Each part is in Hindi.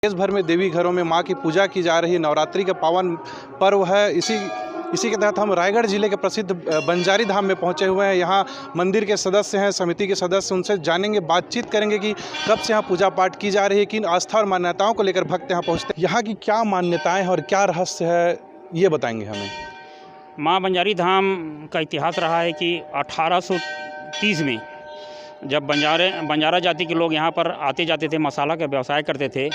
देश भर में देवी घरों में मां की पूजा की जा रही है। नवरात्रि का पावन पर्व है। इसी के तहत हम रायगढ़ जिले के प्रसिद्ध बंजारी धाम में पहुंचे हुए हैं। यहाँ मंदिर के सदस्य हैं, समिति के सदस्य, उनसे जानेंगे, बातचीत करेंगे कि कब से यहाँ पूजा पाठ की जा रही है, किन आस्था और मान्यताओं को लेकर भक्त यहाँ पहुँचते हैं, यहाँ की क्या मान्यताएँ हैं और क्या रहस्य है, ये बताएंगे हमें। माँ बंजारी धाम का इतिहास रहा है कि 1830 में जब बंजारा जाति के लोग यहाँ पर आते जाते थे, मसाला का व्यवसाय करते थे,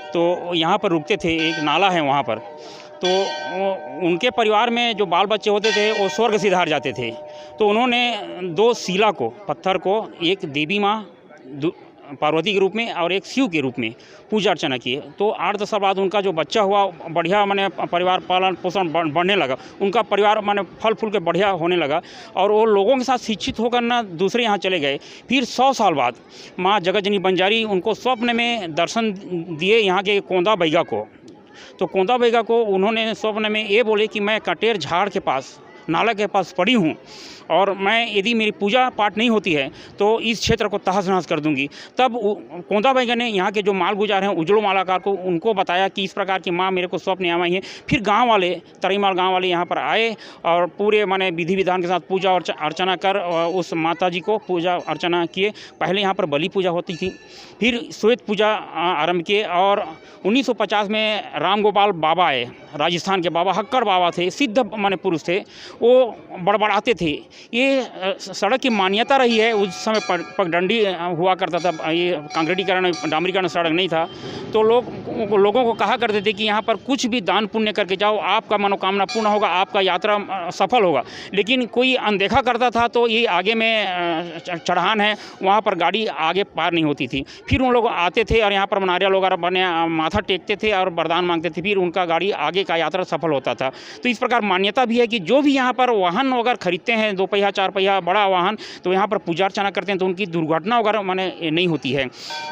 तो यहाँ पर रुकते थे। एक नाला है वहाँ पर, तो उनके परिवार में जो बाल बच्चे होते थे वो स्वर्ग सिधार जाते थे। तो उन्होंने 2 शिला को, पत्थर को, एक देवी माँ पार्वती के रूप में और एक शिव के रूप में पूजा अर्चना किए। तो 8-10 साल बाद उनका जो बच्चा हुआ बढ़िया माने परिवार पालन पोषण बढ़ने लगा, उनका परिवार माने फल फूल के बढ़िया होने लगा और वो लोगों के साथ शिक्षित होकर ना दूसरे यहाँ चले गए। फिर 100 साल बाद माँ जगतजननी बंजारी उनको स्वप्न में दर्शन दिए यहाँ के कोंदा बैगा को। तो कोंदा बैगा को उन्होंने स्वप्न में ये बोले कि मैं कटेर झाड़ के पास, नाला के पास पड़ी हूँ और मैं यदि मेरी पूजा पाठ नहीं होती है तो इस क्षेत्र को तहस नहस कर दूंगी। तब कोंदा बैगा ने यहाँ के जो माल गुजार हैं, उजलो मालाकार को, उनको बताया कि इस प्रकार की माँ मेरे को स्वप्न आई है। फिर गांव वाले, तरीमाल गांव वाले यहाँ पर आए और पूरे माने विधि विधान के साथ पूजा और अर्चना कर उस माता जी को पूजा अर्चना किए। पहले यहाँ पर बलि पूजा होती थी, फिर श्वेत पूजा आरंभ किए और 1950 में राम गोपाल बाबा आए, राजस्थान के बाबा, हक्कड़ बाबा थे, सिद्ध माने पुरुष थे, वो बड़बड़ाते थे। ये सड़क की मान्यता रही है। उस समय पगडंडी हुआ करता था, ये कांक्रीटीकरण डामरीकरण सड़क नहीं था। तो लोगों को कहा करते थे कि यहाँ पर कुछ भी दान पुण्य करके जाओ, आपका मनोकामना पूर्ण होगा, आपका यात्रा सफल होगा। लेकिन कोई अनदेखा करता था तो ये आगे में चढ़ान है, वहाँ पर गाड़ी आगे पार नहीं होती थी। फिर उन लोग आते थे और यहाँ पर नारियल वगैरह बने माथा टेकते थे और वरदान मांगते थे, फिर उनका गाड़ी आगे का यात्रा सफल होता था। तो इस प्रकार मान्यता भी है कि जो भी यहाँ पर वाहन वगैरह खरीदते हैं, 2 पहिया 4 पहिया बड़ा वाहन, तो यहाँ पर पूजा अर्चना करते हैं तो उनकी दुर्घटना वगैरह माने नहीं होती है।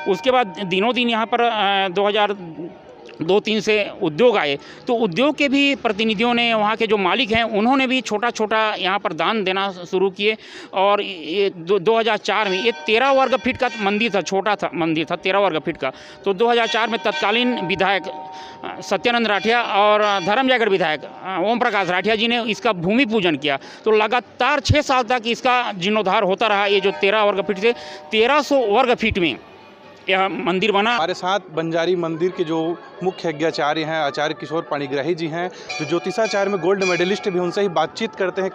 उसके बाद दिनों दिन यहाँ पर 2002-3 से उद्योग आए, तो उद्योग के भी प्रतिनिधियों ने, वहाँ के जो मालिक हैं, उन्होंने भी छोटा छोटा यहाँ पर दान देना शुरू किए। और ये 2004 में ये 13 वर्ग फीट का मंदिर था, छोटा था मंदिर था, 13 वर्ग फीट का। तो 2004 में तत्कालीन विधायक सत्यानंद राठिया और धर्मजयगढ़ विधायक ओम प्रकाश राठिया जी ने इसका भूमि पूजन किया। तो लगातार 6 साल तक इसका जीर्णोद्धार होता रहा। ये जो 13 वर्ग फीट से 1300 वर्ग फीट में यह मंदिर बना। हमारे साथ बंजारी मंदिर के जो मुख्य यज्ञाचार्य हैं, आचार्य किशोर पाणिग्राही जी हैं, जो ज्योतिषाचार्य में गोल्ड मेडलिस्ट भी, उनसे ही बातचीत करते हैं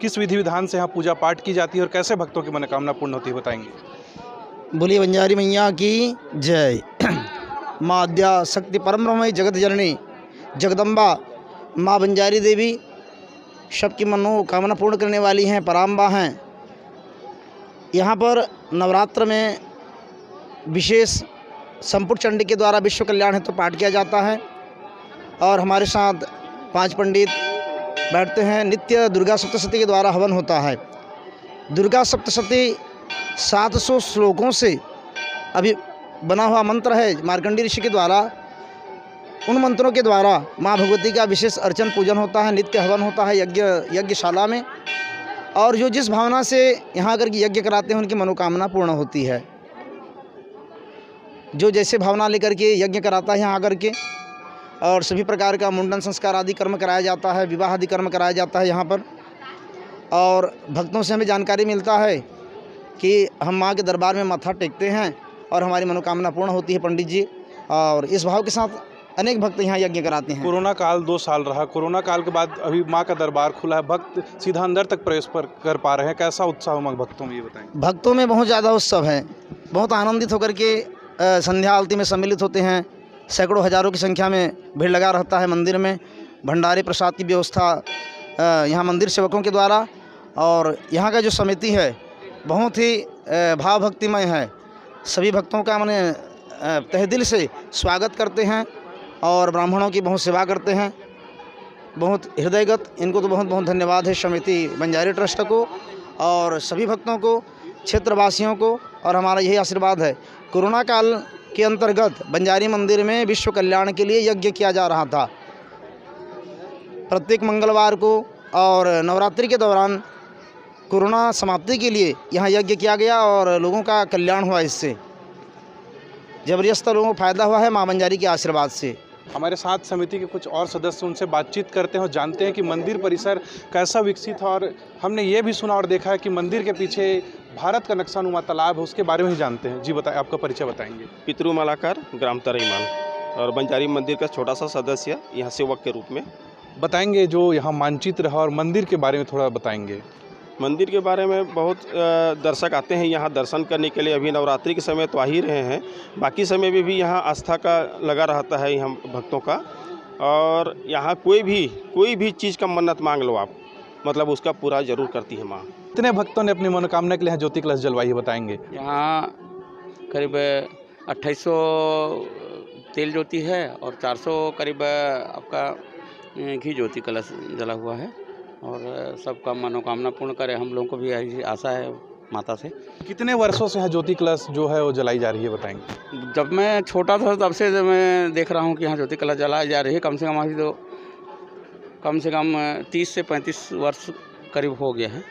किस विधि विधान से यहाँ पूजा पाठ की जाती है और कैसे भक्तों की मनोकामना पूर्ण होती है, बताएंगे। बोलिए बंजारी मैया की जय। माँ आद्या शक्ति परम ब्रह्म जगत जननी जगदम्बा माँ बंजारी देवी सबकी मनोकामना पूर्ण करने वाली हैं, पराम्बा हैं। यहाँ पर नवरात्र में विशेष संपुट चंडी के द्वारा विश्व कल्याण हेतु पाठ किया जाता है और हमारे साथ 5 पंडित बैठते हैं। नित्य दुर्गा सप्तशती के द्वारा हवन होता है। दुर्गा सप्तशती 700 श्लोकों से अभी बना हुआ मंत्र है मार्कंडी ऋषि के द्वारा। उन मंत्रों के द्वारा माँ भगवती का विशेष अर्चन पूजन होता है, नित्य हवन होता है यज्ञशाला में। और जो जिस भावना से यहाँ आकर के यज्ञ कराते हैं उनकी मनोकामना पूर्ण होती है। जो जैसे भावना लेकर के यज्ञ कराता है यहाँ आकर के, और सभी प्रकार का मुंडन संस्कार आदि कर्म कराया जाता है, विवाह आदि कर्म कराया जाता है यहाँ पर। और भक्तों से हमें जानकारी मिलता है कि हम माँ के दरबार में माथा टेकते हैं और हमारी मनोकामना पूर्ण होती है पंडित जी। और इस भाव के साथ अनेक भक्त यहाँ यज्ञ कराते हैं। कोरोना काल 2 साल रहा, कोरोना काल के बाद अभी माँ का दरबार खुला है, भक्त सीधा अंदर तक प्रवेश कर पा रहे हैं, कैसा उत्साह हुआ भक्तों में, ये बताएं। भक्तों में बहुत ज़्यादा उत्सव है, बहुत आनंदित होकर के संध्या आरती में सम्मिलित होते हैं। सैकड़ों हज़ारों की संख्या में भीड़ लगा रहता है मंदिर में। भंडारे प्रसाद की व्यवस्था यहाँ मंदिर सेवकों के द्वारा, और यहाँ का जो समिति है बहुत ही भाव भक्तिमय है। सभी भक्तों का मैंने तहे दिल से स्वागत करते हैं और ब्राह्मणों की बहुत सेवा करते हैं, बहुत हृदयगत। इनको तो बहुत बहुत धन्यवाद है समिति बंजारी ट्रस्ट को और सभी भक्तों को, क्षेत्रवासियों को। और हमारा यही आशीर्वाद है। कोरोना काल के अंतर्गत बंजारी मंदिर में विश्व कल्याण के लिए यज्ञ किया जा रहा था प्रत्येक मंगलवार को, और नवरात्रि के दौरान कोरोना समाप्ति के लिए यहाँ यज्ञ किया गया और लोगों का कल्याण हुआ इससे। ज़बरदस्त लोगों को फ़ायदा हुआ है माँ बंजारी के आशीर्वाद से। हमारे साथ समिति के कुछ और सदस्य, उनसे बातचीत करते हैं और जानते हैं कि मंदिर परिसर कैसा विकसित है। और हमने ये भी सुना और देखा है कि मंदिर के पीछे भारत का नक्शानुमा तालाब है, उसके बारे में ही जानते हैं। जी बताएं, आपका परिचय बताएंगे। पितरू मालाकार, ग्राम तरईमान और बंजारी मंदिर का छोटा सा सदस्य, यहाँ सेवक के रूप में। बताएंगे जो यहाँ मानचित्र है और मंदिर के बारे में थोड़ा बताएंगे। मंदिर के बारे में बहुत दर्शक आते हैं यहाँ दर्शन करने के लिए। अभी नवरात्रि के समय तो आ ही रहे हैं, बाकी समय में भी यहाँ आस्था का लगा रहता है यहाँ भक्तों का। और यहाँ कोई भी चीज़ का मन्नत मांग लो आप, मतलब उसका पूरा जरूर करती है माँ। कितने भक्तों ने अपनी मनोकामना के लिए यहाँ ज्योति कलश जलवाई है, बताएंगे। यहाँ करीब 2800 तेल ज्योति है और 400 करीब आपका घी ज्योति कलश जला हुआ है। और सबका मनोकामना पूर्ण करे, हम लोगों को भी यही आशा है माता से। कितने वर्षों से यहाँ ज्योति कलश जो है वो जलाई जा रही है, बताएंगे। जब मैं छोटा था तब से मैं देख रहा हूँ कि यहाँ ज्योति कलश जलाई जा रही है। कम से कम अभी तो कम से कम 30 से 35 वर्ष करीब हो गया है।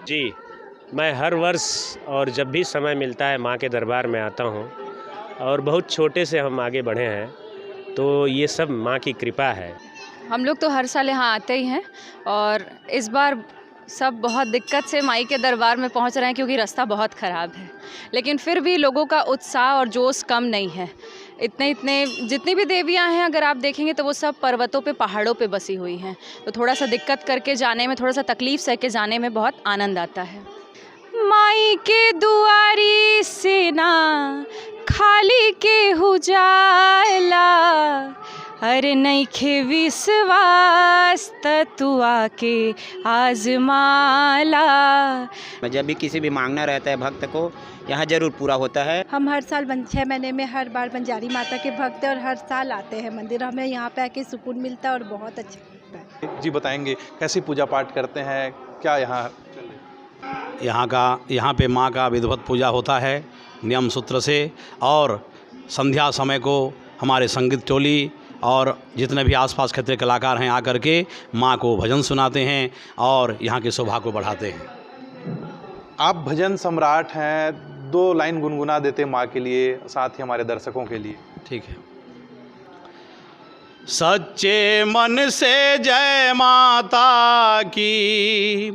जी, मैं हर वर्ष और जब भी समय मिलता है माँ के दरबार में आता हूँ। और बहुत छोटे से हम आगे बढ़े हैं, तो ये सब माँ की कृपा है। हम लोग तो हर साल यहाँ आते ही हैं और इस बार सब बहुत दिक्कत से माई के दरबार में पहुँच रहे हैं क्योंकि रास्ता बहुत ख़राब है। लेकिन फिर भी लोगों का उत्साह और जोश कम नहीं है। इतने जितनी भी देवियाँ हैं अगर आप देखेंगे तो वो सब पर्वतों पे, पहाड़ों पे बसी हुई हैं। तो थोड़ा सा दिक्कत करके जाने में, थोड़ा सा तकलीफ़ सह के जाने में बहुत आनंद आता है। माई के दुआरी से ना खाली के हो जाला, अरे नइखे विश्वास त तू आके आजमाला। जब भी किसी भी मांगना रहता है भक्त को, यहाँ जरूर पूरा होता है। हम हर साल 6 महीने में हर बार बंजारी माता के भक्त हैं और हर साल आते हैं मंदिर। हमें यहाँ पे आके सुकून मिलता है और बहुत अच्छा लगता है। जी बताएंगे, कैसी पूजा पाठ करते हैं, क्या यहाँ पे माँ का विधिवत पूजा होता है नियम सूत्र से। और संध्या समय को हमारे संगीत टोली और जितने भी आसपास क्षेत्र के कलाकार हैं आकर के माँ को भजन सुनाते हैं और यहाँ की शोभा को बढ़ाते हैं। आप भजन सम्राट हैं, 2 लाइन गुनगुना देते हैं माँ के लिए, साथ ही हमारे दर्शकों के लिए। ठीक है। सच्चे मन से जय माता की,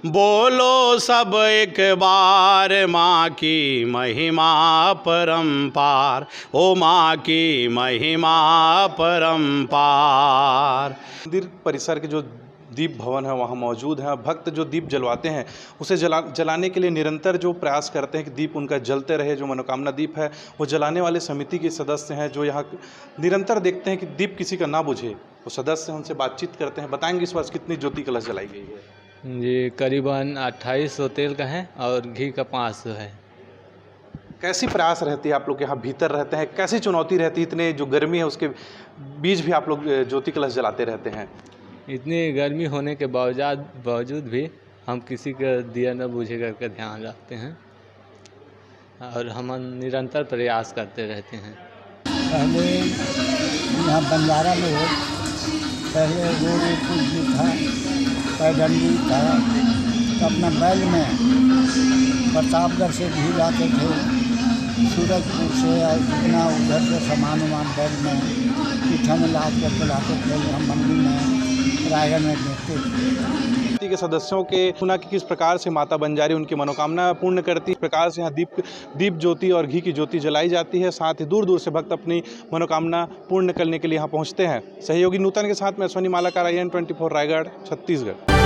बोलो सब एक बार, माँ की महिमा परंपार, ओ माँ की महिमा परंपार। मंदिर परिसर के जो दीप भवन है वहाँ मौजूद है। भक्त जो दीप जलवाते हैं उसे जलाने के लिए निरंतर जो प्रयास करते हैं कि दीप उनका जलते रहे। जो मनोकामना दीप है वो जलाने वाले समिति के सदस्य हैं जो यहाँ निरंतर देखते हैं कि दीप किसी का ना बुझे। वो सदस्य उनसे बातचीत करते हैं। बताएंगे इस वर्ष कितनी ज्योति कलश जलाई गई है। जी, करीबन 2800 तेल का है और घी का 500 है। कैसी प्रयास रहती है, आप लोग यहाँ भीतर रहते हैं, कैसी चुनौती रहती है, इतने जो गर्मी है उसके बीच भी आप लोग ज्योति कलश जलाते रहते हैं। इतनी गर्मी होने के बावजूद भी हम किसी का दिया न बुझे करके ध्यान रखते हैं और हम निरंतर प्रयास करते रहते हैं। पहले यहाँ बंजारा में पहले वो कुछ भी था, पैदंडी था, तो अपना बैल में प्रतापगढ़ से घी लाते थे, सूरजपुर से और जितना उधर से सामान बैल में पीठा में लाद करके लाते थे। हम मंदिर में रायगढ़ में देखते थे। के सदस्यों के सुना कि किस प्रकार से माता बंजारी उनकी मनोकामना पूर्ण करती है। इस प्रकार से यहाँ दीप ज्योति और घी की ज्योति जलाई जाती है। साथ ही दूर दूर से भक्त अपनी मनोकामना पूर्ण करने के लिए यहाँ पहुँचते हैं। सहयोगी नूतन के साथ मैं सोनी मालाकार, IN24 रायगढ़, छत्तीसगढ़।